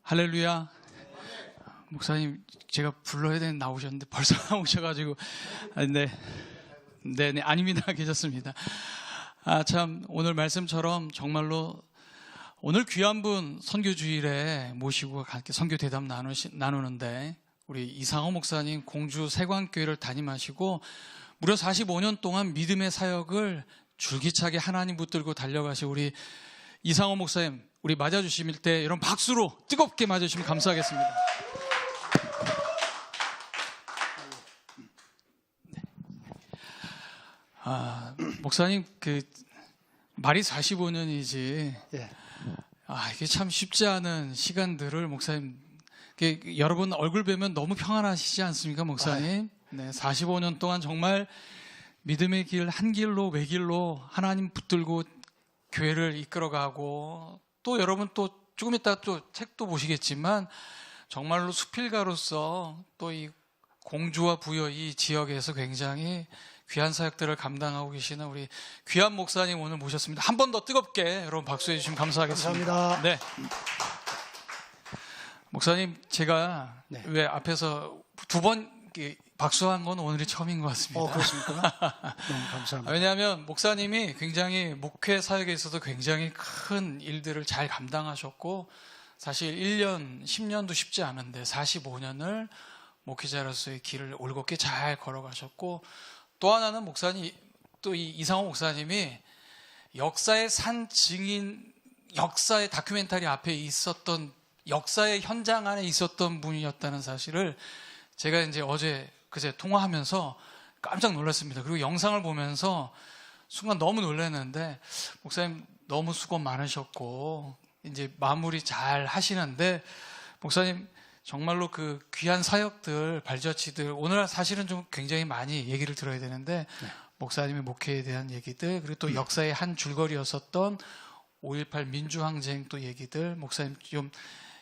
할렐루야. 목사님, 제가 불러야 되는 나오셨는데 벌써 나오셔가지고. 네, 아닙니다. 계셨습니다. 참, 오늘 말씀처럼 정말로 오늘 귀한 분 선교주일에 모시고 함께 선교 대담 나누는데, 우리 이상호 목사님 공주 세관교회를 담임하시고 무려 45년 동안 믿음의 사역을 줄기차게 하나님 붙들고 달려가신 우리 이상호 목사님, 우리 맞아주실 때 이런 박수로 뜨겁게 맞아주시면 감사하겠습니다. 목사님, 말이 45년이지. 예. 이게 참 쉽지 않은 시간들을 목사님, 여러분 얼굴 뵈면 너무 평안하시지 않습니까, 목사님? 네, 45년 동안 정말 믿음의 길, 한 길로 외길로 하나님 붙들고 교회를 이끌어가고, 또 여러분 또 조금 이따 또 책도 보시겠지만 정말로 수필가로서 또 이 공주와 부여 이 지역에서 굉장히 귀한 사역들을 감당하고 계시는 우리 귀한 목사님 오늘 모셨습니다. 한 번 더 뜨겁게 여러분 박수해 주시면 감사하겠습니다. 감사합니다. 네. 목사님, 제가 네. 왜 앞에서 두 번 박수한 건 오늘이 처음인 것 같습니다. 그렇습니까? 너무 감사합니다. 왜냐하면 목사님이 굉장히 목회 사역에 있어서 굉장히 큰 일들을 잘 감당하셨고, 사실 1년, 10년도 쉽지 않은데 45년을 목회자로서의 길을 올곧게 잘 걸어가셨고, 또 하나는 목사님, 또 이 이상호 목사님이 역사의 산 증인, 역사의 다큐멘터리 앞에 있었던, 역사의 현장 안에 있었던 분이었다는 사실을 제가 이제 그제 통화하면서 깜짝 놀랐습니다. 그리고 영상을 보면서 순간 너무 놀랐는데, 목사님 너무 수고 많으셨고 이제 마무리 잘 하시는데, 목사님 정말로 그 귀한 사역들, 발자취들, 오늘 사실은 좀 굉장히 많이 얘기를 들어야 되는데, 네. 목사님의 목회에 대한 얘기들, 그리고 또 역사의 한 줄거리였었던 5.18 민주항쟁 또 얘기들, 목사님 좀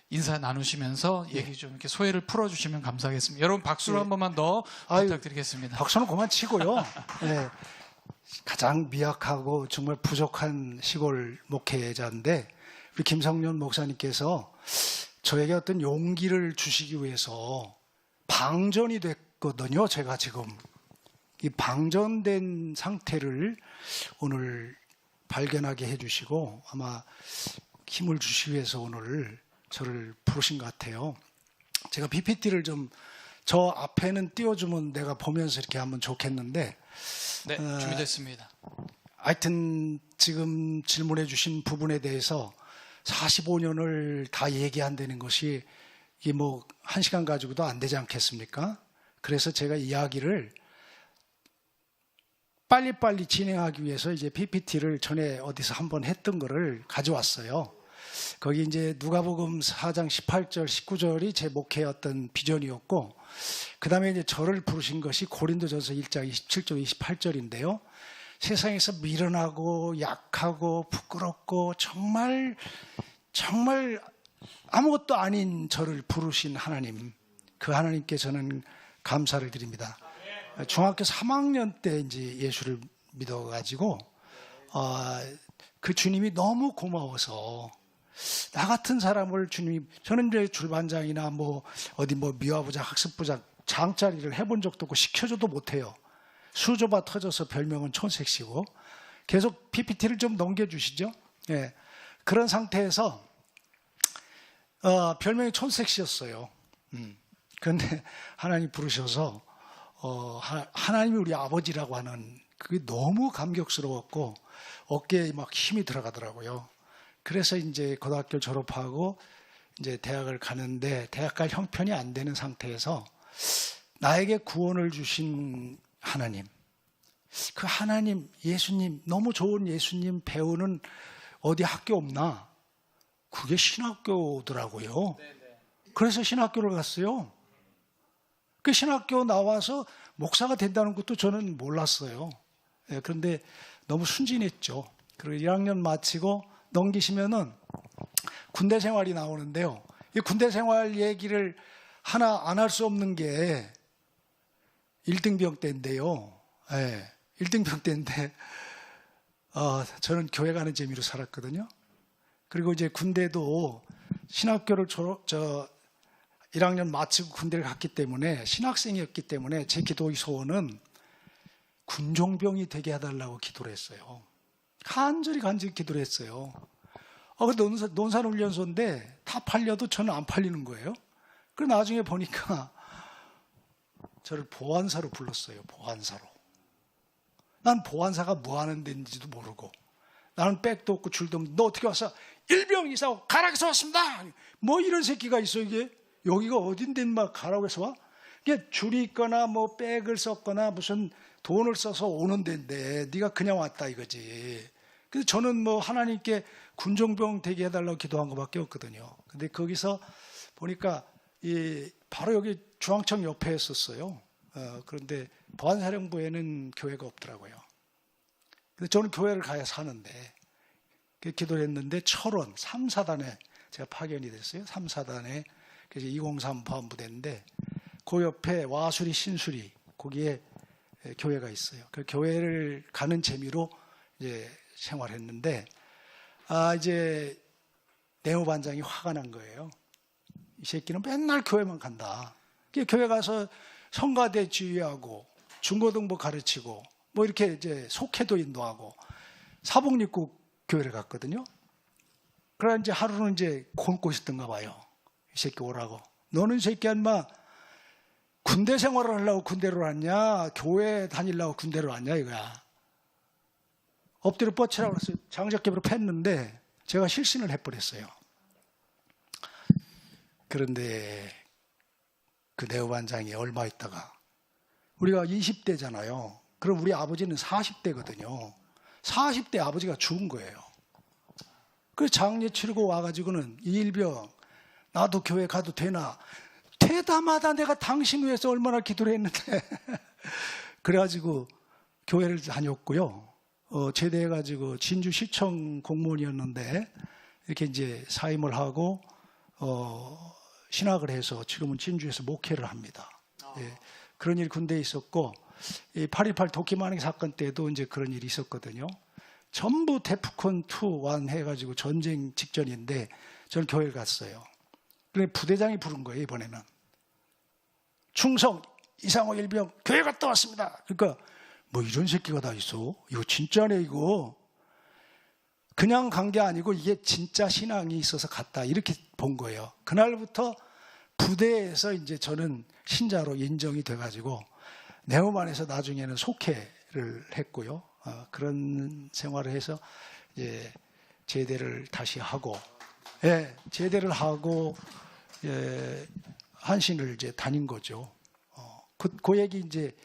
인사 나누시면서 얘기 좀 이렇게 소회를 풀어주시면 감사하겠습니다. 여러분 박수로 한 번만 더 부탁드리겠습니다. 박수는 그만 치고요. 네. 가장 미약하고 정말 부족한 시골 목회자인데, 우리 김성년 목사님께서 저에게 어떤 용기를 주시기 위해서 방전이 됐거든요. 제가 지금 이 방전된 상태를 오늘 발견하게 해주시고 아마 힘을 주시기 위해서 오늘 저를 부르신 것 같아요. 제가 PPT를 좀 저 앞에는 띄워주면 내가 보면서 이렇게 하면 좋겠는데. 네, 준비됐습니다. 하여튼 지금 질문해 주신 부분에 대해서 45년을 다 얘기한다는 것이 이게 뭐 1시간 가지고도 안 되지 않겠습니까? 그래서 제가 이야기를 빨리빨리 진행하기 위해서 이제 PPT를 전에 어디서 한번 했던 거를 가져왔어요. 거기 이제 누가복음 4장 18절, 19절이 제 목회의 어떤 비전이었고, 그 다음에 이제 저를 부르신 것이 고린도전서 1장 27절, 28절인데요. 세상에서 미련하고 약하고 부끄럽고 정말 아무것도 아닌 저를 부르신 하나님, 그 하나님께 저는 감사를 드립니다. 중학교 3학년 때 이제 예수를 믿어가지고 그 주님이 너무 고마워서, 나 같은 사람을 주님이, 저는 이제 줄반장이나 어디 미화부장, 학습부장 장자리를 해본 적도 없고 시켜줘도 못해요. 수조바 터져서 별명은 촌색씨고. 계속 PPT를 좀 넘겨주시죠. 예. 그런 상태에서 별명이 촌색씨였어요. 그런데 하나님 부르셔서 하나님이 우리 아버지라고 하는, 그게 너무 감격스러웠고 어깨에 막 힘이 들어가더라고요. 그래서 이제 고등학교를 졸업하고 이제 대학을 가는데, 대학 갈 형편이 안 되는 상태에서 나에게 구원을 주신 하나님, 그 하나님, 예수님, 너무 좋은 예수님 배우는 어디 학교 없나? 그게 신학교더라고요. 그래서 신학교를 갔어요. 그 신학교 나와서 목사가 된다는 것도 저는 몰랐어요. 그런데 너무 순진했죠. 그리고 1학년 마치고 넘기시면은 군대 생활이 나오는데요. 이 군대 생활 얘기를 하나 안 할 수 없는 게 1등병 때인데요. 1등병 때인데 저는 교회 가는 재미로 살았거든요. 그리고 이제 군대도 신학교를 1학년 마치고 군대를 갔기 때문에 신학생이었기 때문에 제 기도의 소원은 군종병이 되게 해달라고 기도를 했어요. 간절히 기도를 했어요. 논산훈련소인데 다 팔려도 저는 안 팔리는 거예요. 그리고 나중에 보니까 저를 보안사로 불렀어요. 보안사로. 난 보안사가 뭐 하는 데인지도 모르고, 나는 백도 없고 줄도 없는데 너 어떻게 왔어? 일병 이사하고 가락에서 왔습니다. 뭐 이런 새끼가 있어. 이게 여기가 어딘데 막 가락에서 와? 이게 줄이 있거나 뭐 백을 썼거나 무슨 돈을 써서 오는 데인데 네가 그냥 왔다 이거지. 그래서 저는 뭐 하나님께 군종병 되게 해달라고 기도한 것밖에 없거든요. 근데 거기서 보니까 바로 여기 중앙청 옆에 했었어요. 그런데 보안사령부에는 교회가 없더라고요. 근데 저는 교회를 가야 사는데 기도를 했는데 철원 3사단에 제가 파견이 됐어요. 3사단에 그래서 203 보안부대인데 그 옆에 와수리 신수리 거기에 교회가 있어요. 그 교회를 가는 재미로 이제 생활했는데 이제 내무반장이 화가 난 거예요. 이 새끼는 맨날 교회만 간다. 교회 가서 성가대 지휘하고 중고등부 가르치고 뭐 이렇게 이제 속회도 인도하고 사복립국 교회를 갔거든요. 그러나 이제 하루는 이제 굶고 있었던가 봐요. 이 새끼 오라고. 너는 이 새끼 인마 군대 생활을 하려고 군대로 왔냐? 교회 다니려고 군대로 왔냐 이거야. 엎드려 뻗치라고 해서 장작개비로 팼는데 제가 실신을 해버렸어요. 그런데 그 내후반장이 얼마 있다가 우리가 20대잖아요. 그럼 우리 아버지는 40대거든요. 40대 아버지가 죽은 거예요. 그 장례 치르고 와가지고는 이일병 나도 교회 가도 되나? 되다마다 내가 당신 위해서 얼마나 기도를 했는데 그래가지고 교회를 다녔고요. 제대해가지고 진주시청 공무원이었는데 이렇게 이제 사임을 하고 신학을 해서 지금은 진주에서 목회를 합니다. 예, 그런 일이 군대에 있었고 이 8.28 도끼마ning 사건 때도 이제 그런 일이 있었거든요. 전부 데프콘 2, 1 해가지고 전쟁 직전인데 저는 교회를 갔어요. 그래 부대장이 부른 거예요. 이번에는 충성 이상호 일병 교회 갔다 왔습니다. 그러니까 뭐 이런 새끼가 다 있어. 이거 진짜네 이거. 그냥 간 게 아니고 이게 진짜 신앙이 있어서 갔다 이렇게 본 거예요. 그날부터 부대에서 이제 저는 신자로 인정이 돼가지고 내후반에서 나중에는 속회를 했고요. 그런 생활을 해서 이제 제대를 다시 하고, 제대를 하고 한신을 이제 다닌 거죠. 그 얘기 이제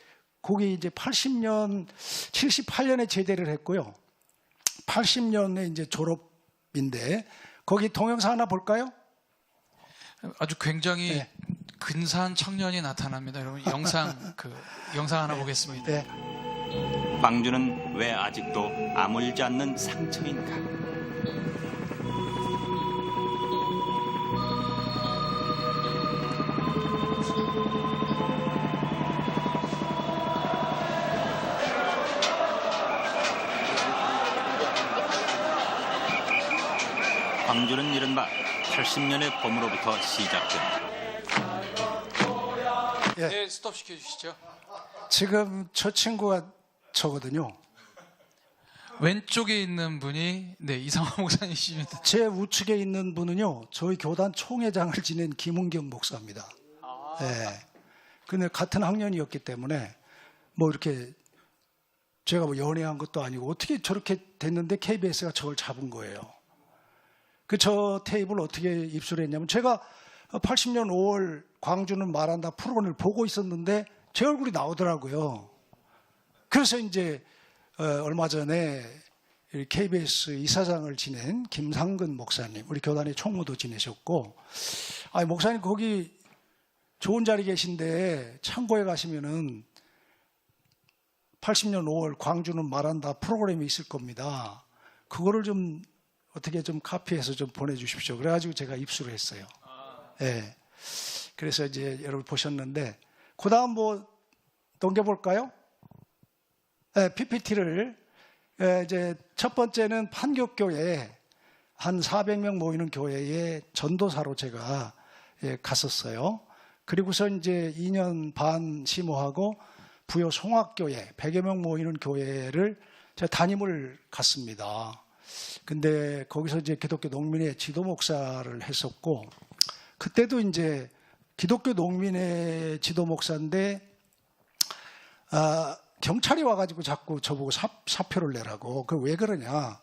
거기 이제 80년, 78년에 제대를 했고요. 80년에 이제 졸업인데 거기 동영상 하나 볼까요? 아주 굉장히 근사한 청년이 나타납니다. 여러분 영상 하나 보겠습니다. 네. 광주는 왜 아직도 아물지 않는 상처인가? 광주는 이른바 80년의 봄으로부터 시작됩니다. 네, 스톱 시켜주시죠. 지금 저 친구가 저거든요. 왼쪽에 있는 분이 이상호 목사님이십니다. 제 우측에 있는 분은요, 저희 교단 총회장을 지낸 김은경 목사입니다. 근데 같은 학년이었기 때문에 뭐 이렇게 제가 뭐 연애한 것도 아니고 어떻게 저렇게 됐는데 KBS가 저걸 잡은 거예요. 저 테이블 어떻게 입수를 했냐면 제가 80년 5월 광주는 말한다 프로그램을 보고 있었는데 제 얼굴이 나오더라고요. 그래서 이제 얼마 전에 KBS 이사장을 지낸 김상근 목사님, 우리 교단의 총무도 지내셨고, 목사님 거기 좋은 자리 계신데 창고에 가시면은 80년 5월 광주는 말한다 프로그램이 있을 겁니다. 그거를 좀 어떻게 좀 카피해서 좀 보내주십시오. 그래가지고 제가 입수를 했어요. 그래서 이제 여러분 보셨는데, 그 다음 뭐 넘겨볼까요? PPT를 이제 첫 번째는 판교교회 한 400명 모이는 교회에 전도사로 제가 갔었어요. 그리고서 이제 2년 반 심호하고 부여 송악교회 100여 명 모이는 교회를 제가 담임을 갔습니다. 근데 거기서 이제 기독교 농민의 지도 목사를 했었고, 그때도 이제 기독교 농민의 지도 목사인데 경찰이 와가지고 자꾸 저보고 사표를 내라고. 그 왜 그러냐?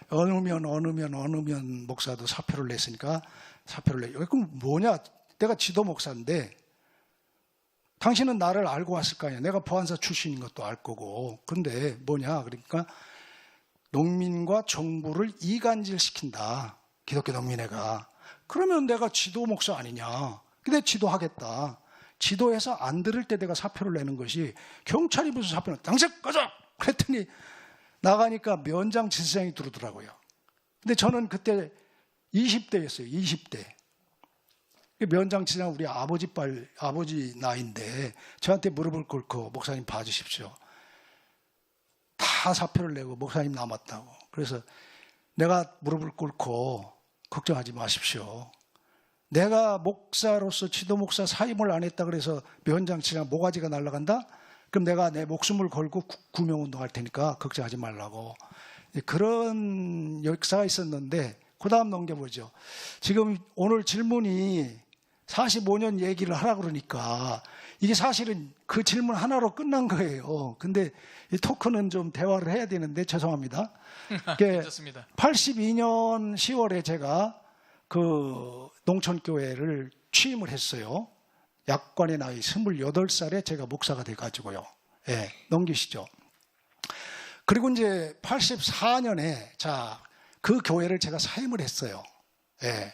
어느 면 목사도 사표를 냈으니까 사표를 내. 그럼 뭐냐? 내가 지도 목사인데 당신은 나를 알고 왔을 거 아니야. 내가 보안사 출신인 것도 알 거고. 근데 뭐냐? 그러니까 농민과 정부를 이간질시킨다. 기독교 농민회가. 그러면 내가 지도 목사 아니냐? 근데 지도하겠다. 지도해서 안 들을 때 내가 사표를 내는 것이, 경찰이 무슨 사표를 당신 꺼져! 그랬더니 나가니까 면장지사장이 들어오더라고요. 근데 저는 그때 20대였어요. 20대. 면장지사장 우리 아버지 나이인데 저한테 무릎을 꿇고 목사님 봐주십시오. 다 사표를 내고 목사님 남았다고. 그래서 내가 무릎을 꿇고 걱정하지 마십시오. 내가 목사로서 지도 목사 사임을 안 했다 그래서 면장지사장 모가지가 날아간다? 그럼 내가 내 목숨을 걸고 구명운동할 테니까 걱정하지 말라고. 그런 역사가 있었는데, 그 다음 넘겨보죠. 지금 오늘 질문이 45년 얘기를 하라 그러니까 이게 사실은 그 질문 하나로 끝난 거예요. 근데 이 토크는 좀 대화를 해야 되는데 죄송합니다. 괜찮습니다. 82년 10월에 제가 그 농촌교회를 취임을 했어요. 약관의 나이 28살에 제가 목사가 돼가지고요. 예, 넘기시죠. 그리고 이제 84년에 그 교회를 제가 사임을 했어요. 예,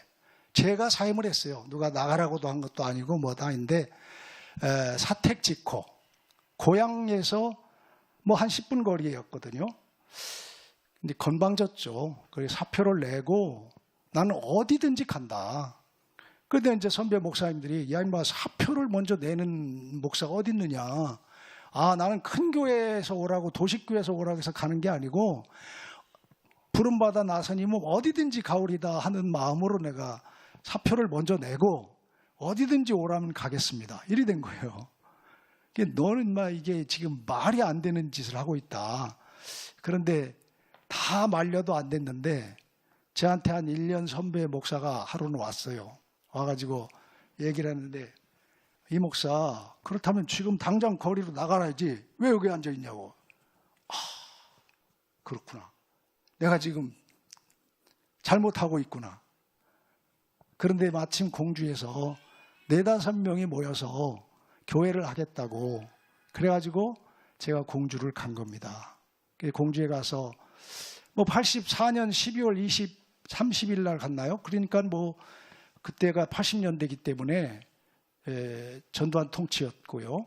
제가 사임을 했어요. 누가 나가라고도 한 것도 아니고 뭐다 아닌데, 사택 짓고 고향에서 뭐 한 10분 거리였거든요. 근데 건방졌죠. 그래서 사표를 내고 나는 어디든지 간다. 그런데 이제 선배 목사님들이, 야 임마, 사표를 먼저 내는 목사가 어디 있느냐. 나는 큰 교회에서 오라고, 도시교회에서 오라고 해서 가는 게 아니고 부름받아 나서니면 어디든지 가오리다 하는 마음으로 내가 사표를 먼저 내고 어디든지 오라면 가겠습니다. 이리 된 거예요. 너는 막 이게 지금 말이 안 되는 짓을 하고 있다. 그런데 다 말려도 안 됐는데 저한테 한 1년 선배 목사가 하루는 왔어요. 와가지고 얘기를 했는데, 이 목사, 그렇다면 지금 당장 거리로 나가야지 왜 여기 앉아 있냐고. 그렇구나. 내가 지금 잘못하고 있구나. 그런데 마침 공주에서 4-5명이 모여서 교회를 하겠다고 그래가지고 제가 공주를 간 겁니다. 공주에 가서 뭐 84년 12월 30일 날 갔나요? 그러니까 뭐 그때가 80년대이기 때문에 전두환 통치였고요.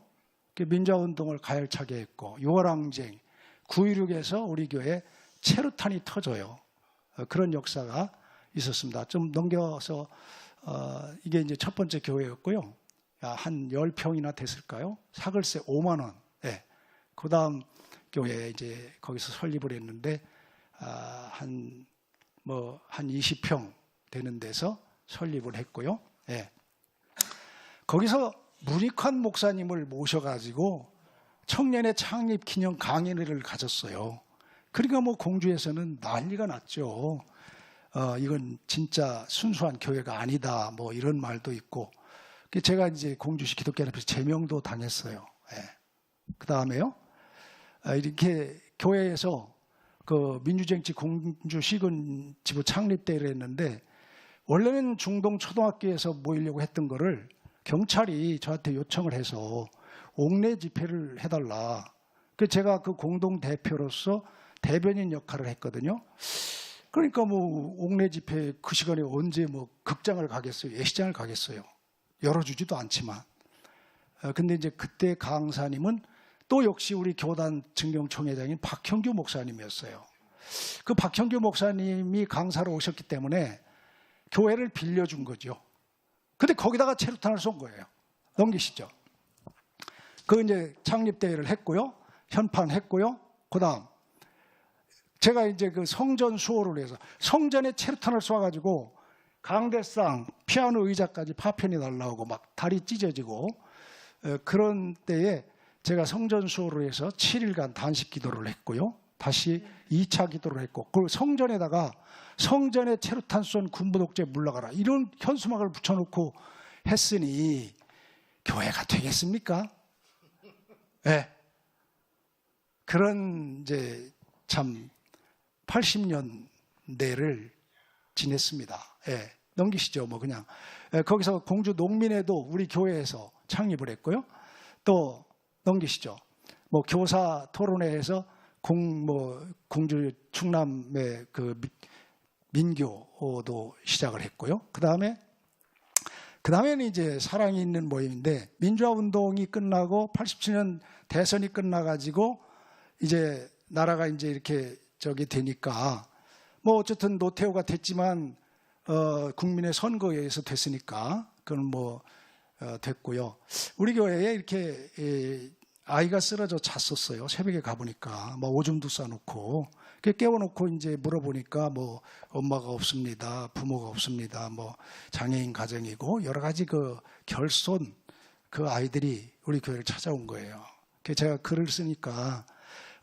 민주화운동을 가열차게 했고 6월항쟁, 9.16에서 우리 교회 체류탄이 터져요. 그런 역사가 있었습니다. 좀 넘겨서 이게 이제 첫 번째 교회였고요. 한 10평이나 됐을까요? 사글세 5만 원. 네. 그 다음 교회에 이제 거기서 설립을 했는데 한 20평 되는 데서 설립을 했고요. 네. 거기서 문익환 목사님을 모셔가지고 청년의 창립 기념 강연회를 가졌어요. 그러니까 뭐 공주에서는 난리가 났죠. 이건 진짜 순수한 교회가 아니다. 뭐 이런 말도 있고. 제가 이제 공주시 기독교연합에서 제명도 당했어요. 네. 그 다음에요. 이렇게 교회에서 그 민주정치 공주 시군 지부 창립대회를 했는데, 원래는 중동 초등학교에서 모이려고 했던 거를 경찰이 저한테 요청을 해서 옥내 집회를 해달라. 그래서 제가 그 공동 대표로서 대변인 역할을 했거든요. 그러니까 뭐 옥내 집회 그 시간에 언제 뭐 극장을 가겠어요, 예시장을 가겠어요. 열어주지도 않지만. 근데 이제 그때 강사님은 또 역시 우리 교단 증경총회장인 박형규 목사님이었어요. 그 박형규 목사님이 강사로 오셨기 때문에 교회를 빌려준 거죠. 근데 거기다가 체류탄을 쏜 거예요. 넘기시죠. 그 이제 창립대회를 했고요. 현판했고요. 그 다음 제가 이제 그 성전 수호를 해서 성전에 체류탄을 쏴가지고 강대상, 피아노 의자까지 파편이 날라오고 막 다리 찢어지고 그런 때에 제가 성전 수호를 해서 7일간 단식 기도를 했고요. 다시 2차 기도를 했고, 그 성전에다가 성전에 체류탄 쏜 군부 독재 물러가라 이런 현수막을 붙여놓고 했으니 교회가 되겠습니까? 네. 그런 이제 참 80년대를 지냈습니다. 예, 넘기시죠. 뭐 그냥 거기서 공주 농민회도 우리 교회에서 창립을 했고요. 또 넘기시죠. 뭐 교사 토론회에서 공주 충남의 그 민교도 시작을 했고요. 그다음에는 이제 사랑이 있는 모임인데 민주화 운동이 끝나고 87년 대선이 끝나가지고 이제 나라가 이제 이렇게 저기 되니까 뭐 어쨌든 노태우가 됐지만 국민의 선거에 의해서 됐으니까 그건 뭐 됐고요. 우리 교회에 이렇게 아이가 쓰러져 잤었어요. 새벽에 가보니까 뭐 오줌도 싸놓고 깨워놓고 이제 물어보니까 뭐 엄마가 없습니다, 부모가 없습니다, 뭐 장애인 가정이고 여러 가지 그 결손 그 아이들이 우리 교회를 찾아온 거예요. 그래서 제가 글을 쓰니까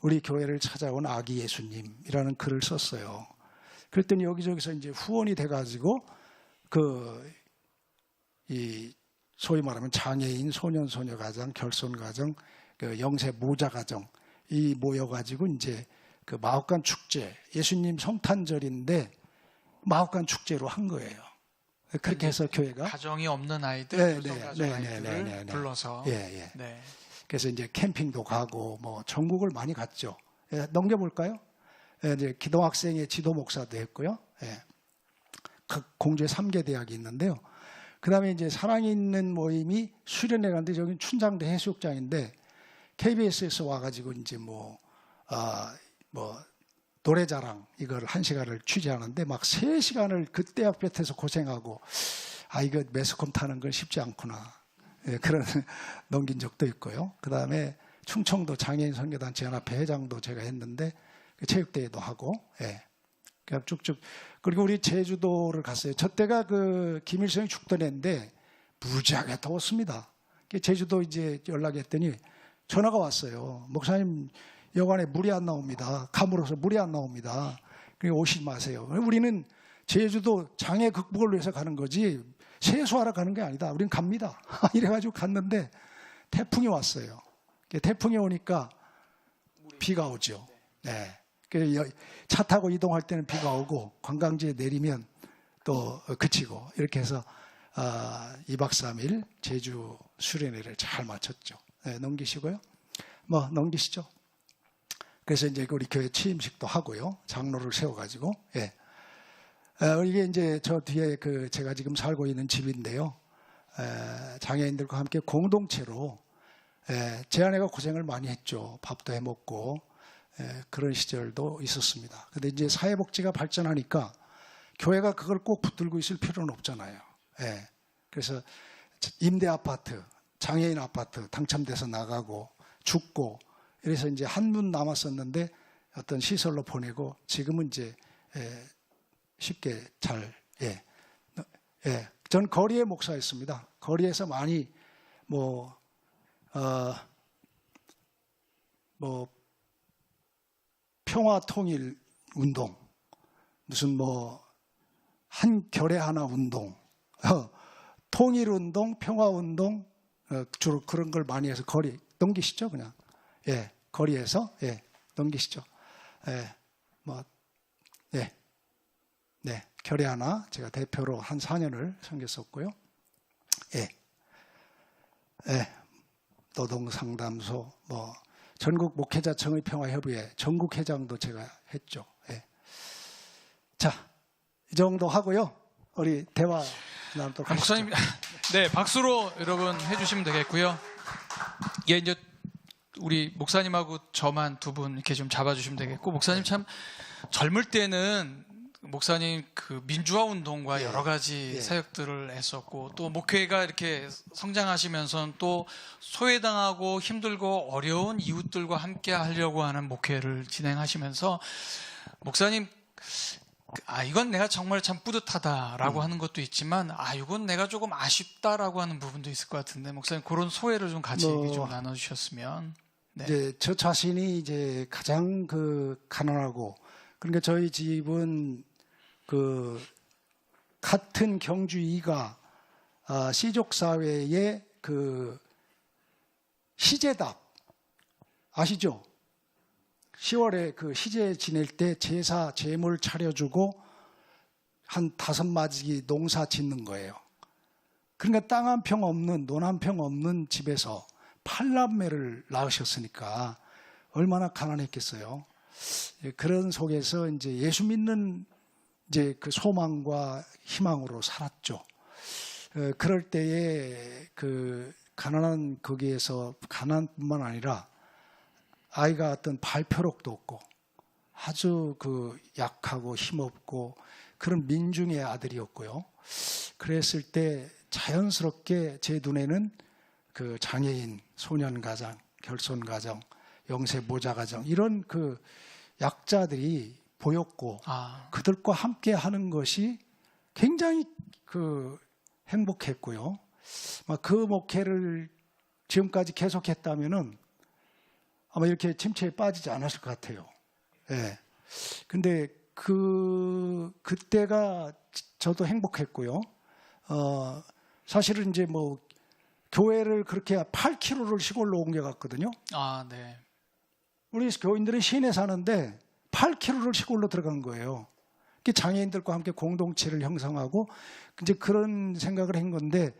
우리 교회를 찾아온 아기 예수님이라는 글을 썼어요. 그랬더니 여기저기서 이제 후원이 돼가지고 이 소위 말하면 장애인 소년 소녀 가정, 결손 가정, 그 영세 모자 가정 이 모여가지고 이제 그 마옥간 축제, 예수님 성탄절인데 마옥간 축제로 한 거예요. 그렇게 해서 교회가 가정이 없는 아이들, 아이들을 불러서 네. 네. 그래서 이제 캠핑도 가고 뭐 전국을 많이 갔죠. 예, 넘겨볼까요? 예, 이제 기동학생의 지도 목사도 했고요. 예. 각 공주에 3개 대학이 있는데요. 그다음에 이제 사랑이 있는 모임이 수련회 갔는데 저기 춘장도 해수욕장인데 KBS에서 와가지고 이제 뭐 노래자랑 이걸 1시간을 취재하는데 막 3시간을 그때 앞에서 고생하고 이거 매스컴 타는 건 쉽지 않구나. 예, 그런 넘긴 적도 있고요. 그 다음에 충청도 장애인 선교단체 연합회 회장도 제가 했는데 체육대회도 하고, 예. 그냥 쭉쭉. 그리고 우리 제주도를 갔어요. 저 때가 그 김일성이 죽던 해인데 무지하게 더웠습니다. 제주도 이제 연락했더니 전화가 왔어요. 목사님 여관에 물이 안 나옵니다. 가물어서 물이 안 나옵니다. 그러니까 오시지 마세요. 우리는 제주도 장애 극복을 위해서 가는 거지 세수하러 가는 게 아니다. 우리는 갑니다. 이래가지고 갔는데 태풍이 왔어요. 태풍이 오니까 비가 오죠. 네. 차 타고 이동할 때는 비가 오고 관광지에 내리면 또 그치고 이렇게 해서 2박 3일 제주 수련회를 잘 마쳤죠. 네, 넘기시고요. 뭐 넘기시죠. 그래서 이제 우리 교회 취임식도 하고요. 장로를 세워가지고 예. 이게 이제 저 뒤에 제가 지금 살고 있는 집인데요. 장애인들과 함께 공동체로 제 아내가 고생을 많이 했죠. 밥도 해 먹고 그런 시절도 있었습니다. 근데 이제 사회복지가 발전하니까 교회가 그걸 꼭 붙들고 있을 필요는 없잖아요. 그래서 임대 아파트, 장애인 아파트 당첨돼서 나가고 죽고 이래서 이제 한 분 남았었는데 어떤 시설로 보내고 지금은 이제 쉽게 잘 전 거리의 목사였습니다. 거리에서 많이 평화 통일 운동, 무슨 한 결의 하나 운동, 통일 운동, 평화 운동 주로 그런 걸 많이 해서 거리 넘기시죠, 그냥. 거리에서 넘기시죠. 결의 하나 제가 대표로 한 4년을 섬겼었고요. 노동상담소, 전국 목회자 청의평화협의회 전국회장도 제가 했죠. 자, 이 정도 하고요. 우리 대화 나누도록 하시죠. 목사님, 네, 박수로 여러분 해주시면 되겠고요. 예, 이제 우리 목사님하고 저만 두 분 이렇게 좀 잡아주시면 되겠고, 목사님 참 젊을 때는 목사님 그 민주화 운동과 여러 가지 사역들을 했었고, 또 목회가 이렇게 성장하시면서는 또 소외당하고 힘들고 어려운 이웃들과 함께 하려고 하는 목회를 진행하시면서 목사님, 이건 내가 정말 참 뿌듯하다라고 하는 것도 있지만, 이건 내가 조금 아쉽다라고 하는 부분도 있을 것 같은데, 목사님 그런 소회를 좀 같이 얘기 좀 나눠주셨으면. 네. 이제 저 자신이 이제 가장 가난하고, 그러니까 저희 집은 같은 경주이가 시족 사회의 시제답 아시죠? 10월에 시제 지낼 때 제사 제물 차려주고 한 5마지 농사 짓는 거예요. 그러니까 땅 한 평 없는, 논 한 평 없는 집에서 8남매를 낳으셨으니까 얼마나 가난했겠어요. 그런 속에서 이제 예수 믿는 이제 그 소망과 희망으로 살았죠. 그럴 때에 가난한 거기에서 가난뿐만 아니라 아이가 어떤 발표력도 없고 아주 약하고 힘없고 그런 민중의 아들이었고요. 그랬을 때 자연스럽게 제 눈에는 장애인, 소년가정, 결손가정, 영세 모자가정 이런 약자들이 보였고 그들과 함께 하는 것이 굉장히 행복했고요. 그 목회를 지금까지 계속했다면은 아마 이렇게 침체에 빠지지 않았을 것 같아요. 예. 근데 그때가 저도 행복했고요. 사실은 이제 교회를 그렇게 8km를 시골로 옮겨갔거든요. 네. 우리 교인들은 시내 사는데 8km를 시골로 들어간 거예요. 장애인들과 함께 공동체를 형성하고 이제 그런 생각을 한 건데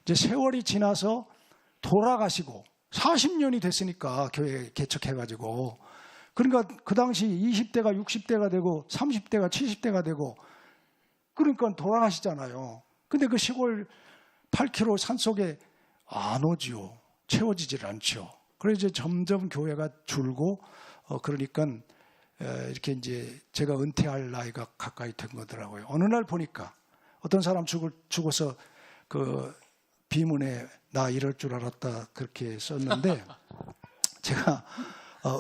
이제 세월이 지나서 돌아가시고 40년이 됐으니까 교회 개척해가지고 그러니까 그 당시 20대가 60대가 되고 30대가 70대가 되고 그러니까 돌아가시잖아요. 근데 그 시골 8km 산속에 안 오지요. 채워지질 않죠. 그래서 이제 점점 교회가 줄고 그러니까 이렇게 이제 제가 은퇴할 나이가 가까이 된 거더라고요. 어느 날 보니까 어떤 사람 죽어서 비문에 나 이럴 줄 알았다 그렇게 썼는데 제가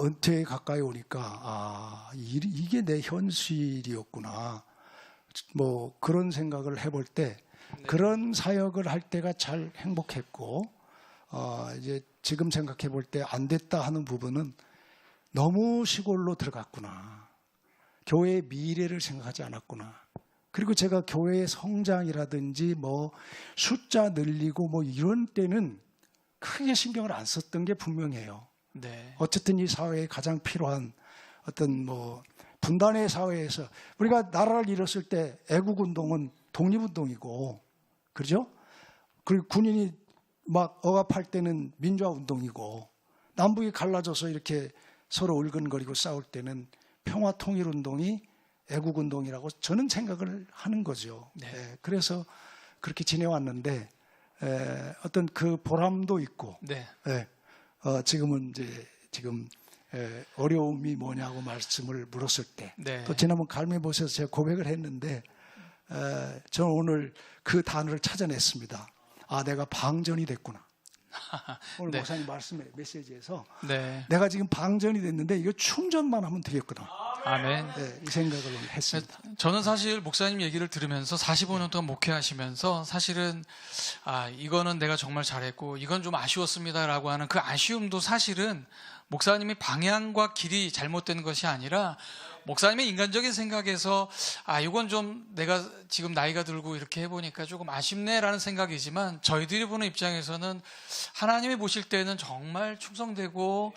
은퇴에 가까이 오니까 이게 내 현실이었구나. 그런 생각을 해볼 때 그런 사역을 할 때가 잘 행복했고 이제 지금 생각해 볼 때 안 됐다 하는 부분은 너무 시골로 들어갔구나. 교회의 미래를 생각하지 않았구나. 그리고 제가 교회의 성장이라든지 숫자 늘리고 이런 때는 크게 신경을 안 썼던 게 분명해요. 네. 어쨌든 이 사회에 가장 필요한 어떤 분단의 사회에서 우리가 나라를 잃었을 때 애국운동은 독립운동이고 그렇죠? 그리고 군인이 막 억압할 때는 민주화운동이고 남북이 갈라져서 이렇게 서로 을근거리고 싸울 때는 평화통일운동이 애국운동이라고 저는 생각을 하는 거죠. 네. 그래서 그렇게 지내왔는데 어떤 그 보람도 있고 네. 지금은 이제 어려움이 뭐냐고 말씀을 물었을 때 네. 또 지난번 갈매보에서 제가 고백을 했는데 저는 오늘 그 단어를 찾아냈습니다. 내가 방전이 됐구나. 오늘 네. 목사님 말씀에 메시지에서 네. 내가 지금 방전이 됐는데 이거 충전만 하면 되겠구나. 아멘. 이 생각을 했습니다. 저는 사실 목사님 얘기를 들으면서 45년 동안 목회하시면서 사실은 이거는 내가 정말 잘했고 이건 좀 아쉬웠습니다라고 하는 그 아쉬움도 사실은 목사님이 방향과 길이 잘못된 것이 아니라 목사님의 인간적인 생각에서 이건 좀 내가 지금 나이가 들고 이렇게 해보니까 조금 아쉽네라는 생각이지만 저희들이 보는 입장에서는 하나님이 보실 때는 정말 충성되고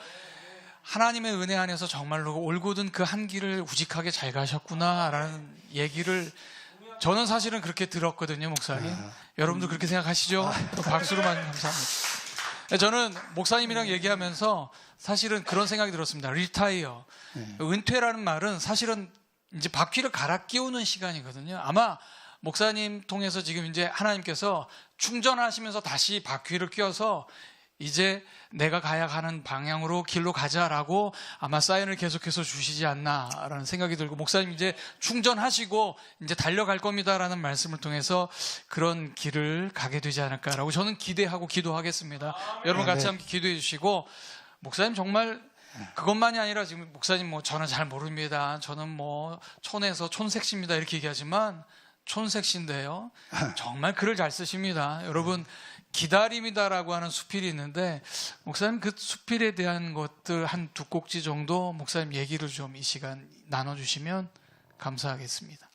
하나님의 은혜 안에서 정말로 올곧은 그 한 길을 우직하게 잘 가셨구나라는 얘기를 저는 사실은 그렇게 들었거든요, 목사님. 여러분도 그렇게 생각하시죠? 또 박수로 많이 감사합니다. 저는 목사님이랑 얘기하면서 사실은 그런 생각이 들었습니다. 리타이어. 은퇴라는 말은 사실은 이제 바퀴를 갈아 끼우는 시간이거든요. 아마 목사님 통해서 지금 이제 하나님께서 충전하시면서 다시 바퀴를 끼워서 이제 내가 가야 하는 방향으로 길로 가자라고 아마 사인을 계속해서 주시지 않나라는 생각이 들고 목사님 이제 충전하시고 이제 달려갈 겁니다라는 말씀을 통해서 그런 길을 가게 되지 않을까라고 저는 기대하고 기도하겠습니다. 여러분 같이 함께 기도해 주시고 목사님 정말 그것만이 아니라 지금 목사님 뭐 저는 잘 모릅니다. 저는 뭐 촌에서 촌색시입니다 이렇게 얘기하지만 촌색시인데요. 정말 글을 잘 쓰십니다. 여러분 기다림이다라고 하는 수필이 있는데 목사님 그 수필에 대한 것들 한 두 꼭지 정도 목사님 얘기를 좀 이 시간 나눠주시면 감사하겠습니다.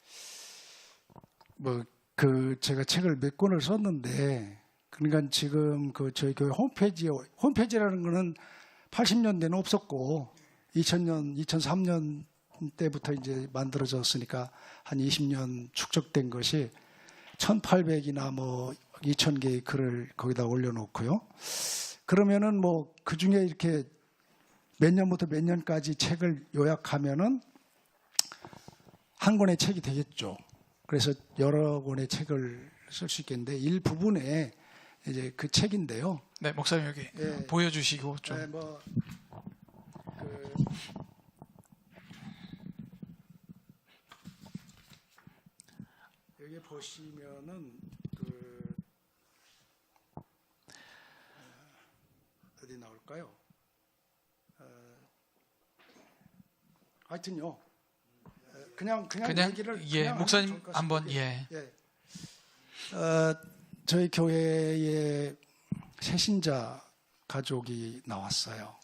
뭐 제가 책을 몇 권을 썼는데 그러니까 지금 저희 교회 홈페이지라는 거는 80년대는 없었고 2000년, 2003년 때부터 이제 만들어졌으니까 한 20년 축적된 것이 1800이나 뭐 2000개의 글을 거기다 올려놓고요. 그러면은 뭐 그 중에 이렇게 몇 년부터 몇 년까지 책을 요약하면은 한 권의 책이 되겠죠. 그래서 여러 권의 책을 쓸 수 있겠는데 일부분에 이제 그 책인데요. 네, 목사님 여기 예. 보여주시고 좀. 네, 여기 보시면은 어디 나올까요? 하여튼요. 그냥 얘기를 예, 그냥 목사님 하면 좋을 것 한번 같습니다. 예. 예. 저희 교회에 새신자 가족이 나왔어요.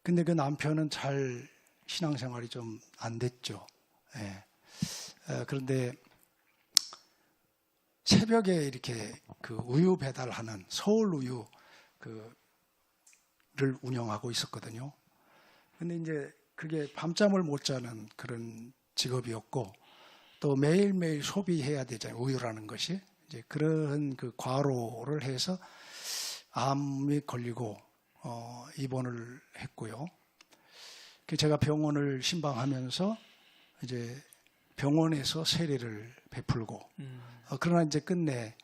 근데 그 남편은 잘 신앙생활이 좀 안 됐죠. 예. 그런데 새벽에 이렇게 그 우유 배달하는 서울 우유 를 운영하고 있었거든요. 근데 이제 그게 밤잠을 못 자는 그런 직업이었고 또 매일매일 소비해야 되잖아요. 우유라는 것이. 이제 그런 그 과로를 해서 암이 걸리고 입원을 했고요. 제가 병원을 신방하면서 이제 병원에서 세례를 베풀고 그러나 이제 끝내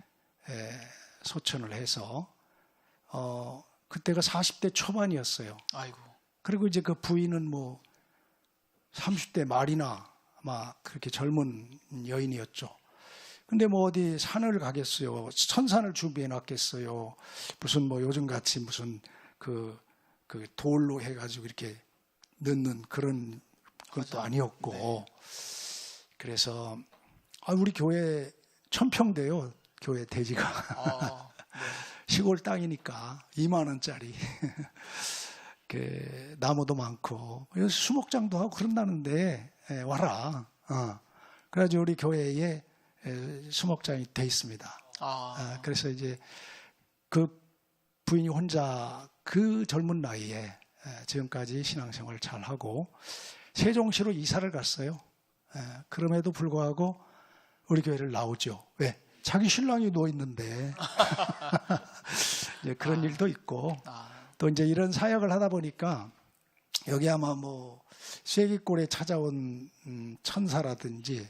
소천을 해서 그때가 40대 초반이었어요. 아이고. 그리고 이제 그 부인은 뭐 30대 말이나 막 그렇게 젊은 여인이었죠. 근데 뭐 어디 산을 가겠어요? 천산을 준비해 놨겠어요? 무슨 뭐 요즘 같이 무슨 그 돌로 해가지고 이렇게 넣는 그런 것도 아니었고. 네. 그래서 우리 교회 1000평대요. 교회 대지가. 네. 시골 땅이니까 2만 원짜리. 나무도 많고 그래서 수목장도 하고 그런다는데 와라. 그래가지고 우리 교회에 수목장이 돼 있습니다. 그래서 이제 그 부인이 혼자 그 젊은 나이에 지금까지 신앙생활을 잘 하고 세종시로 이사를 갔어요. 그럼에도 불구하고 우리 교회를 나오죠. 왜? 자기 신랑이 누워 있는데 이제 그런 일도 있고 또 이제 이런 사역을 하다 보니까 여기 아마 뭐 쐐기골에 찾아온 천사라든지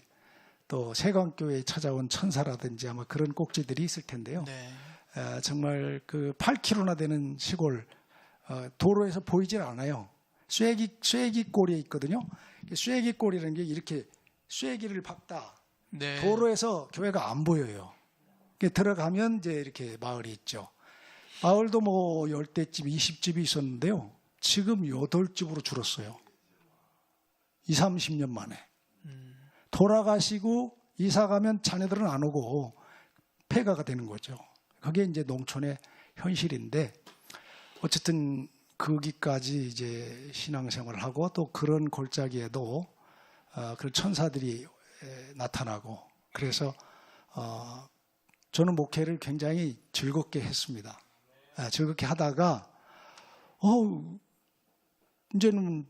또 세광교회에 찾아온 천사라든지 아마 그런 꼭지들이 있을 텐데요. 네. 정말 그 8km나 되는 시골 도로에서 보이질 않아요. 쐐기골에 있거든요. 쐐기골이라는 게 이렇게 쐐기를 박다. 네. 도로에서 교회가 안 보여요. 들어가면 이제 이렇게 마을이 있죠. 마을도 뭐 10대집, 20집이 있었는데요. 지금 8집으로 줄었어요. 20, 30년 만에. 돌아가시고 이사 가면 자녀들은 안 오고 폐가가 되는 거죠. 그게 이제 농촌의 현실인데 어쨌든 거기까지 이제 신앙생활을 하고 또 그런 골짜기에도 그런 천사들이 나타나고 그래서 저는 목회를 굉장히 즐겁게 했습니다. 즐겁게 하다가 이제는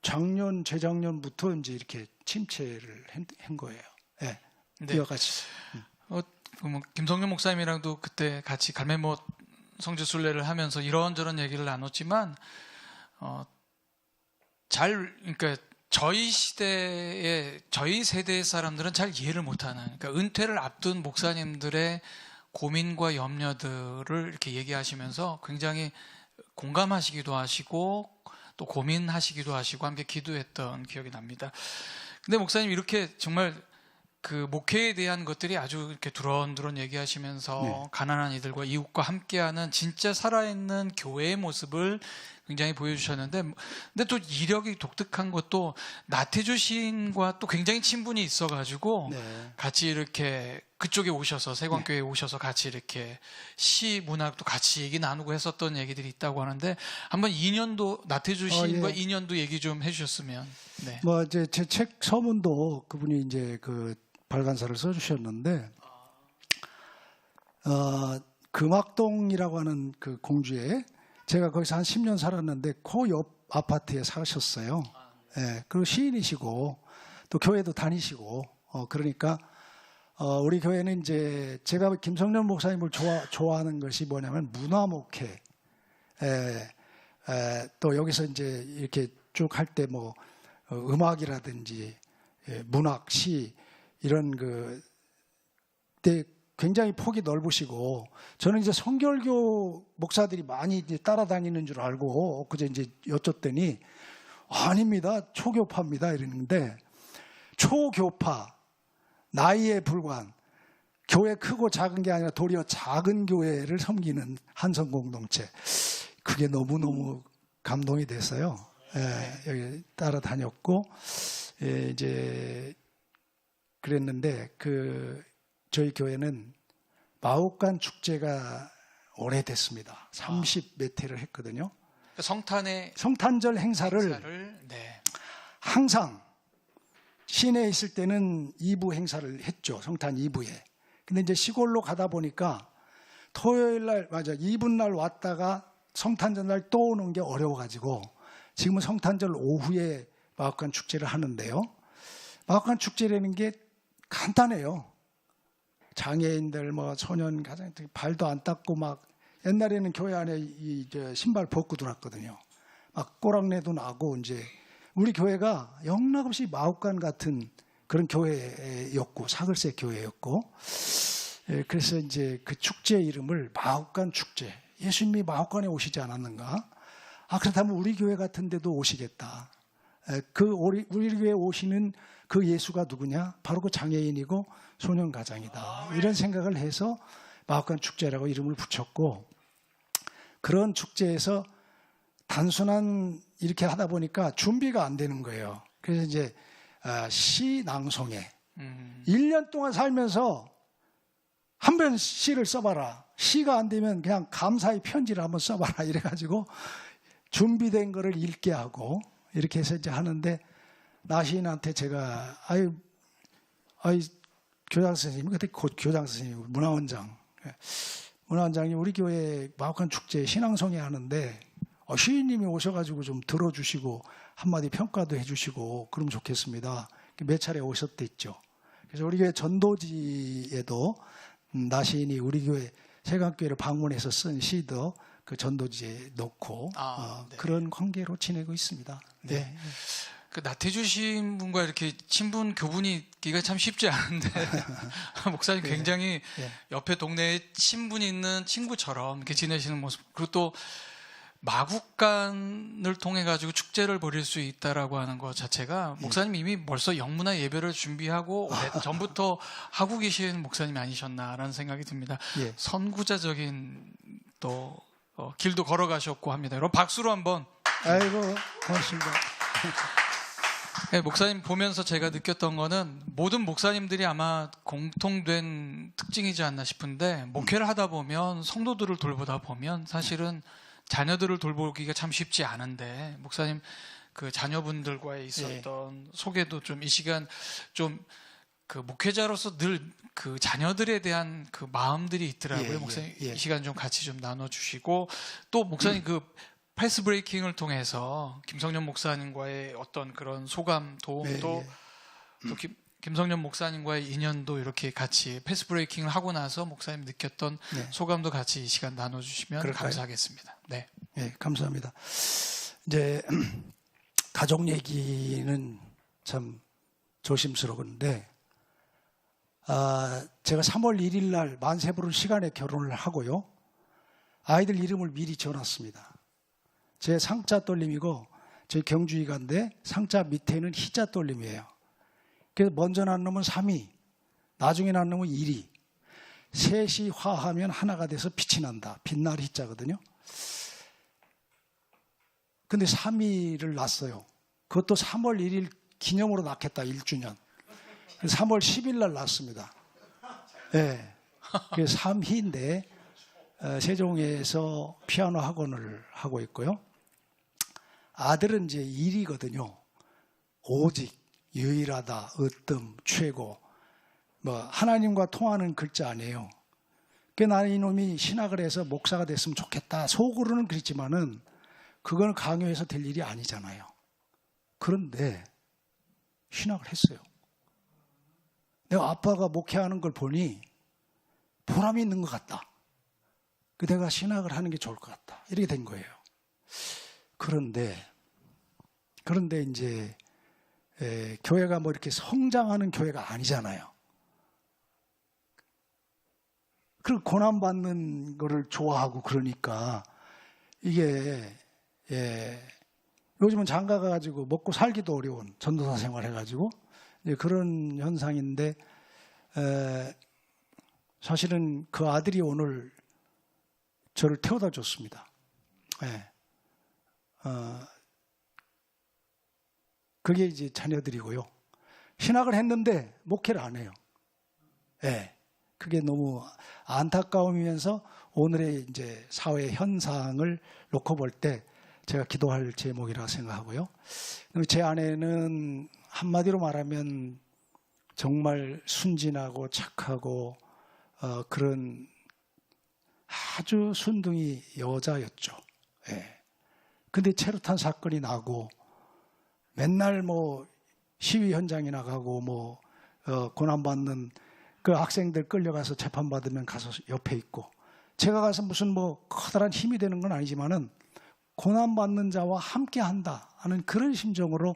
작년 재작년부터 이제 이렇게 침체를 한 거예요. 네. 이어가시죠. 뭐 김성년 목사님이랑도 그때 같이 갈매못 성지순례를 하면서 이런저런 얘기를 나눴지만 그러니까 저희 시대에 저희 세대의 사람들은 잘 이해를 못하는 그러니까 은퇴를 앞둔 목사님들의 고민과 염려들을 이렇게 얘기하시면서 굉장히 공감하시기도 하시고 또 고민하시기도 하시고 함께 기도했던 기억이 납니다. 근데 목사님 이렇게 정말 그 목회에 대한 것들이 아주 이렇게 두런두런 얘기하시면서 네. 가난한 이들과 이웃과 함께하는 진짜 살아있는 교회의 모습을 굉장히 보여주셨는데, 근데 또 이력이 독특한 것도 나태주 시인과 또 굉장히 친분이 있어가지고 네. 같이 이렇게 그쪽에 오셔서 세관교회에 오셔서 같이 이렇게 시 문학도 같이 얘기 나누고 했었던 얘기들이 있다고 하는데 한번 인연도 나태주 시인과 예. 인연도 얘기 좀 해주셨으면. 네. 뭐 이제 제 책 서문도 그분이 이제 그 발간사를 써주셨는데, 금악동이라고 하는 그 공주에 제가 거기서 한 10년 살았는데 그 옆 아파트에 사셨어요. 예, 그리고 시인이시고 또 교회도 다니시고, 그러니까 우리 교회는 이제 제가 김성년 목사님을 좋아하는 것이 뭐냐면 문화 목회. 또 여기서 이제 이렇게 쭉 할 때 뭐 음악이라든지 문학, 시 이런 때 굉장히 폭이 넓으시고, 저는 이제 성결교 목사들이 많이 이제 따라다니는 줄 알고 그제 이제 여쭸더니 아닙니다, 초교파입니다 이러는데, 초교파, 나이에 불과한, 교회 크고 작은 게 아니라 도리어 작은 교회를 섬기는 한성 공동체, 그게 너무너무 감동이 됐어요. 여기 따라다녔고, 이제 그랬는데 저희 교회는 마옥간 축제가 오래됐습니다. 30몇 회를 했거든요. 성탄절 행사를 네. 항상 시내에 있을 때는 2부 행사를 했죠. 성탄 2부에. 근데 이제 시골로 가다 보니까 토요일 날, 맞아, 2분 날 왔다가 성탄절 날 또 오는 게 어려워가지고 지금은 성탄절 오후에 마옥간 축제를 하는데요. 마옥간 축제라는 게 간단해요. 장애인들, 뭐 소년 가정들 발도 안 닦고 막, 옛날에는 교회 안에 신발 벗고 들어왔거든요. 막 꼬랑내도 나고, 이제 우리 교회가 영락없이 마옥간 같은 그런 교회였고, 사글색 교회였고, 그래서 이제 그 축제 이름을 마옥간 축제. 예수님이 마옥간에 오시지 않았는가? 그렇다면 우리 교회 같은 데도 오시겠다. 우리 교회에 오시는 그 예수가 누구냐? 바로 그 장애인이고 소년 가장이다. 이런 생각을 해서 마옥간 축제라고 이름을 붙였고, 그런 축제에서 단순한 이렇게 하다 보니까 준비가 안 되는 거예요. 그래서 이제 시 낭송회. 1년 동안 살면서 한 번 시를 써봐라. 시가 안 되면 그냥 감사의 편지를 한번 써봐라. 이래가지고 준비된 거를 읽게 하고 이렇게 해서 이제 하는데, 나시인한테 제가 교장 선생님, 그때 곧 교장 선생님, 문화원장이 우리 교회 마옥간 축제 신앙송회 하는데 시인님이 오셔가지고 좀 들어주시고 한마디 평가도 해주시고 그러면 좋겠습니다. 몇 차례 오셨댔죠. 그래서 우리 교회 전도지에도 나시인이 우리 교회 세관교회를 방문해서 쓴 시도 그 전도지에 넣고 네. 그런 관계로 지내고 있습니다. 네. 그 나태주 시인분과 이렇게 친분 교분이 있기가 참 쉽지 않은데 목사님 굉장히 옆에 동네에 친분이 있는 친구처럼 이렇게 지내시는 모습, 그리고 또 마국간을 통해 가지고 축제를 벌일 수 있다라고 하는 것 자체가 목사님 이미 벌써 영문화 예배를 준비하고 전부터 하고 계신 목사님이 아니셨나라는 생각이 듭니다. 예. 선구자적인 또 길도 걸어가셨고 합니다. 여러분 박수로 한번. 아이고 고맙습니다. 네, 목사님 보면서 제가 느꼈던 거는 모든 목사님들이 아마 공통된 특징이지 않나 싶은데, 목회를 하다 보면 성도들을 돌보다 보면 사실은 자녀들을 돌보기가 참 쉽지 않은데, 목사님 그 자녀분들과의 있었던 소개도 좀 이 시간 좀 그 목회자로서 늘 그 자녀들에 대한 그 마음들이 있더라고요. 목사님 이 시간 좀 같이 좀 나눠주시고, 또 목사님 그 패스 브레이킹을 통해서 김성년 목사님과의 어떤 그런 소감, 도움도 또 김성년 목사님과의 인연도 이렇게 같이 패스 브레이킹을 하고 나서 목사님 느꼈던 소감도 같이 이 시간 나눠주시면 그럴까요? 감사하겠습니다. 네. 네, 감사합니다. 이제 가족 얘기는 참 조심스러운데, 제가 3월 1일 날 만세 부를 시간에 결혼을 하고요. 아이들 이름을 미리 지어놨습니다. 제 상자 떨림이고 제 경주이가인데 상자 밑에는 희자 떨림이에요. 그래서 먼저 난 놈은 3위, 나중에 난 놈은 일이. 셋이 화하면 하나가 돼서 빛이 난다. 빛날 희자거든요. 근데 3일을 낳았어요. 그것도 3월 1일 기념으로 낳겠다. 1주년. 3월 10일 날 낳았습니다. 네. 그게 3희인데 세종에서 피아노 학원을 하고 있고요. 아들은 이제 1이거든요. 오직, 유일하다, 으뜸, 최고. 뭐 하나님과 통하는 글자 아니에요. 그 나는 이놈이 신학을 해서 목사가 됐으면 좋겠다. 속으로는 그랬지만은 그건 강요해서 될 일이 아니잖아요. 그런데 신학을 했어요. 내가 아빠가 목회하는 걸 보니 보람이 있는 것 같다. 내가 신학을 하는 게 좋을 것 같다. 이렇게 된 거예요. 그런데 이제 교회가 뭐 이렇게 성장하는 교회가 아니잖아요. 그리고 고난받는 거를 좋아하고 그러니까 이게 요즘은 장가 가가지고 먹고 살기도 어려운 전도사 생활 해가지고 그런 현상인데 사실은 그 아들이 오늘 저를 태워다 줬습니다. 그게 이제 자녀들이고요. 신학을 했는데 목회를 안 해요. 그게 너무 안타까움이면서 오늘의 이제 사회 현상을 놓고 볼 때 제가 기도할 제목이라 생각하고요. 제 아내는 한마디로 말하면 정말 순진하고 착하고 그런 아주 순둥이 여자였죠. 근데 체류탄 사건이 나고 맨날 뭐 시위 현장에 나가고 뭐 고난받는 그 학생들 끌려가서 재판받으면 가서 옆에 있고 제가 가서 무슨 뭐 커다란 힘이 되는 건 아니지만은 고난받는 자와 함께 한다 하는 그런 심정으로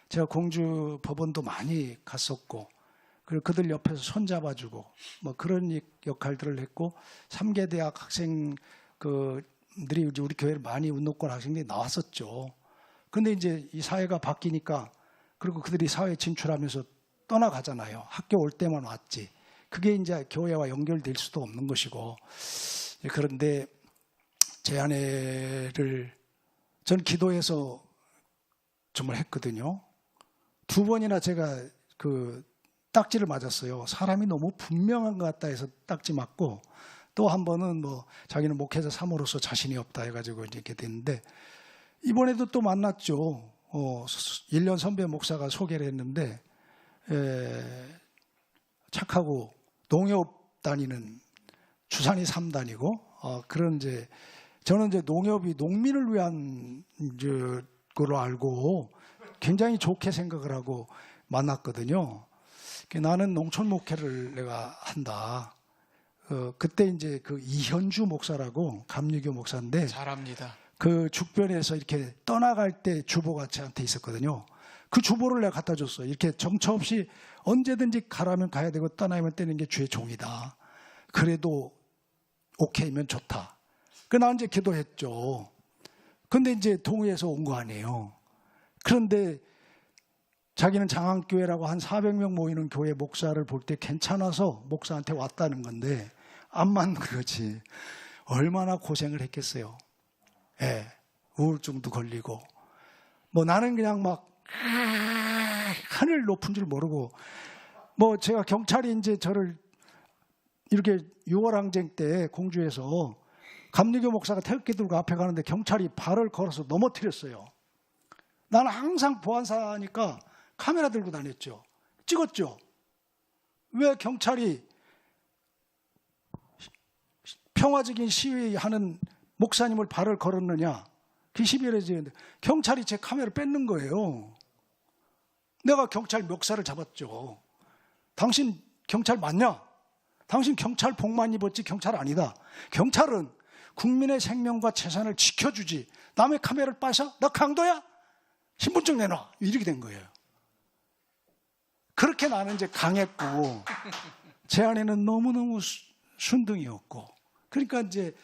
제가 공주 법원도 많이 갔었고 그리고 그들 옆에서 손잡아주고 뭐 그런 역할들을 했고 3개 대학 학생 그들이 우리 교회를 많이 운동권 학생들이 나왔었죠. 그런데 이제 이 사회가 바뀌니까 그리고 그들이 사회에 진출하면서 떠나가잖아요. 학교 올 때만 왔지. 그게 이제 교회와 연결될 수도 없는 것이고 그런데 제 아내를 전 기도해서 정말 했거든요. 2번이나 제가 그 딱지를 맞았어요. 사람이 너무 분명한 것 같다 해서 딱지 맞고 또 한 번은 뭐 자기는 목회자 사모로서 자신이 없다 해가지고 이렇게 됐는데 이번에도 또 만났죠. 1년 선배 목사가 소개를 했는데 착하고 농협 다니는 주산이 3단이고 그런 이제 저는 이제 농협이 농민을 위한 거로 알고 굉장히 좋게 생각을 하고 만났거든요. 나는 농촌 목회를 내가 한다. 그때 이제 그 이현주 목사라고 감리교 목사인데 잘합니다. 그 죽변에서 이렇게 떠나갈 때 주보가 저한테 있었거든요. 그 주보를 내가 갖다 줬어요. 이렇게 정처 없이 언제든지 가라면 가야 되고 떠나면 떼는 게 주의 종이다. 그래도 오케이면 좋다. 나 이제 기도했죠. 근데 이제 동의해서 온 거 아니에요. 그런데 자기는 장안교회라고 한 400명 모이는 교회 목사를 볼 때 괜찮아서 목사한테 왔다는 건데 안 맞는 거지. 얼마나 고생을 했겠어요. 우울증도 걸리고 뭐 나는 그냥 막 하늘 높은 줄 모르고 뭐 제가 경찰이 이제 저를 이렇게 6월 항쟁 때 공주에서 감리교 목사가 태극기 들고 앞에 가는데 경찰이 발을 걸어서 넘어뜨렸어요. 나는 항상 보안사니까 카메라 들고 다녔죠. 찍었죠. 왜 경찰이 평화적인 시위하는 목사님을 발을 걸었느냐. 그 시비를 지는데 경찰이 제 카메라를 뺏는 거예요. 내가 경찰 멱살을 잡았죠. 당신 경찰 맞냐? 당신 경찰 복만 입었지 경찰 아니다. 경찰은 국민의 생명과 재산을 지켜주지. 남의 카메라를 빠셔? 나 강도야? 신분증 내놔. 이렇게 된 거예요. 그렇게 나는 이제 강했고 제 아내는 너무너무 순둥이였고 그러니까 이제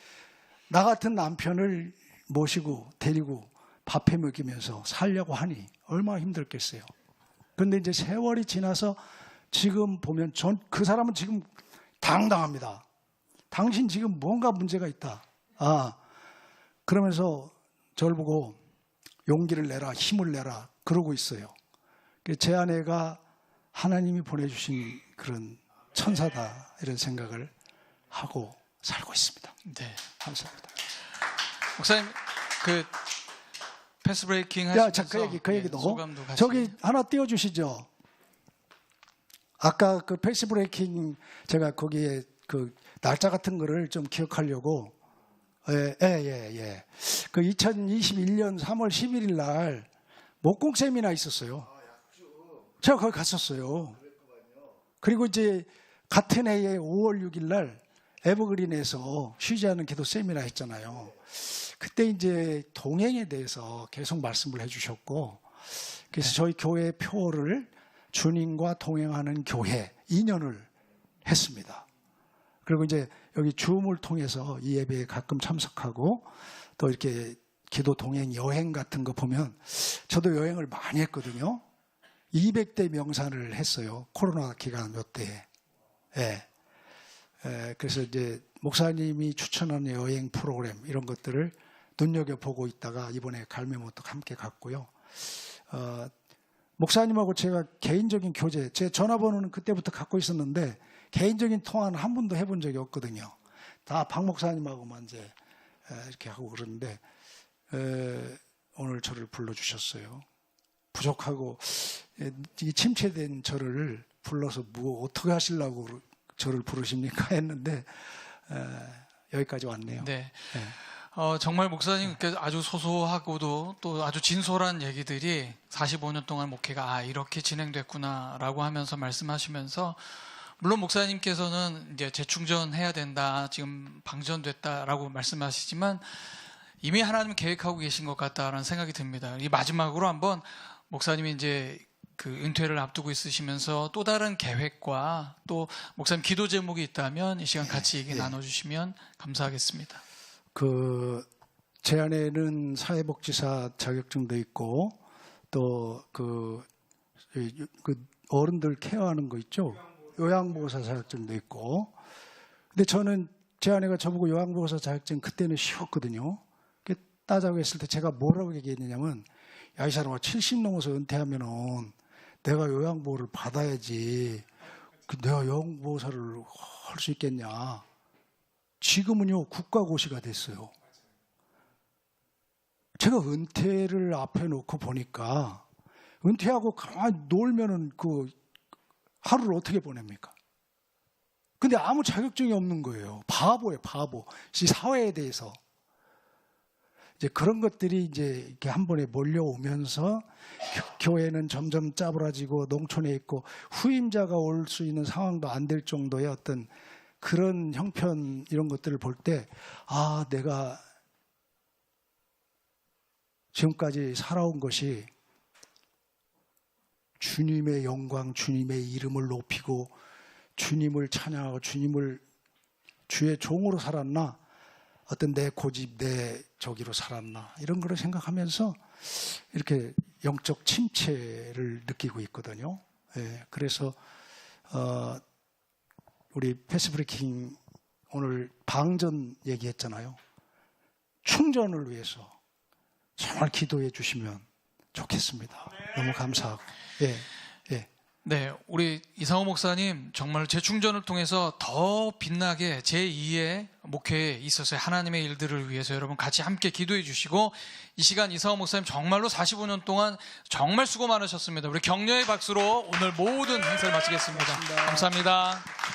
나 같은 남편을 모시고 데리고 밥해 먹이면서 살려고 하니 얼마나 힘들겠어요. 그런데 이제 세월이 지나서 지금 보면 그 사람은 지금 당당합니다. 당신 지금 뭔가 문제가 있다. 그러면서 저를 보고 용기를 내라, 힘을 내라 그러고 있어요. 제 아내가 하나님이 보내주신 그런 천사다 이런 생각을 하고 살고 있습니다. 네. 감사합니다. 목사님 그 패스 브레이킹 야, 하시면서 자, 그 얘기도 소감도 같이. 저기 하나 띄워주시죠. 아까 그 패스 브레이킹 제가 거기에 그 날짜 같은 거를 좀 기억하려고 예. 그 2021년 3월 11일 날 목공 세미나 있었어요. 제가 거기 갔었어요. 그리고 이제 같은 해에 5월 6일 날 에버그린에서 쉬지 않는 기도 세미나 했잖아요. 그때 이제 동행에 대해서 계속 말씀을 해주셨고, 그래서 저희 교회 표를 주님과 동행하는 교회 2년을 했습니다. 그리고 이제 여기 줌을 통해서 이 예배에 가끔 참석하고 또 이렇게 기도 동행 여행 같은 거 보면 저도 여행을 많이 했거든요. 200대 명산을 했어요. 코로나 기간 몇 대. 그래서 이제 목사님이 추천하는 여행 프로그램 이런 것들을 눈여겨보고 있다가 이번에 갈매모도 함께 갔고요. 목사님하고 제가 개인적인 교제, 제 전화번호는 그때부터 갖고 있었는데 개인적인 통화는 한 번도 해본 적이 없거든요. 다 박 목사님하고만 이제 이렇게 하고 그러는데 오늘 저를 불러주셨어요. 부족하고 이 침체된 저를 불러서 뭐 어떻게 하시려고 저를 부르십니까 했는데 여기까지 왔네요. 네. 정말 목사님께 아주 소소하고도 또 아주 진솔한 얘기들이 45년 동안 목회가 이렇게 진행됐구나라고 하면서 말씀하시면서, 물론 목사님께서는 이제 재충전해야 된다, 지금 방전됐다라고 말씀하시지만 이미 하나님 계획하고 계신 것 같다라는 생각이 듭니다. 이 마지막으로 한번 목사님이 이제 그 은퇴를 앞두고 있으시면서 또 다른 계획과 또 목사님 기도 제목이 있다면 이 시간 같이 얘기 나눠주시면 감사하겠습니다. 제 안에는 사회복지사 자격증도 있고 또 그 어른들 케어하는 거 있죠. 요양보호사 자격증도 있고. 근데 저는 제 아내가 저보고 요양보호사 자격증 그때는 쉬웠거든요. 따자고 했을 때 제가 뭐라고 얘기했느냐면, 야, 이 사람아 70 넘어서 은퇴하면은 내가 요양보호를 받아야지. 내가 요양보호사를 할 수 있겠냐. 지금은요 국가고시가 됐어요. 제가 은퇴를 앞에 놓고 보니까 은퇴하고 가만히 놀면은 그 하루를 어떻게 보냅니까? 근데 아무 자격증이 없는 거예요. 바보예요, 바보. 이 사회에 대해서. 이제 그런 것들이 이제 이렇게 한 번에 몰려오면서 교회는 점점 짜부라지고 농촌에 있고 후임자가 올 수 있는 상황도 안 될 정도의 어떤 그런 형편 이런 것들을 볼 때, 내가 지금까지 살아온 것이 주님의 영광, 주님의 이름을 높이고 주님을 찬양하고 주의 종으로 살았나, 어떤 내 고집, 내 저기로 살았나, 이런 거를 생각하면서 이렇게 영적 침체를 느끼고 있거든요. 그래서 우리 패스브레이킹 오늘 방전 얘기했잖아요. 충전을 위해서 정말 기도해 주시면 좋겠습니다. 너무 감사하고. 네, 우리 이상호 목사님 정말 재충전을 통해서 더 빛나게 제2의 목회에 있어서의 하나님의 일들을 위해서 여러분 같이 함께 기도해 주시고, 이 시간 이상호 목사님 정말로 45년 동안 정말 수고 많으셨습니다. 우리 격려의 박수로 오늘 모든 행사를 마치겠습니다. 감사합니다.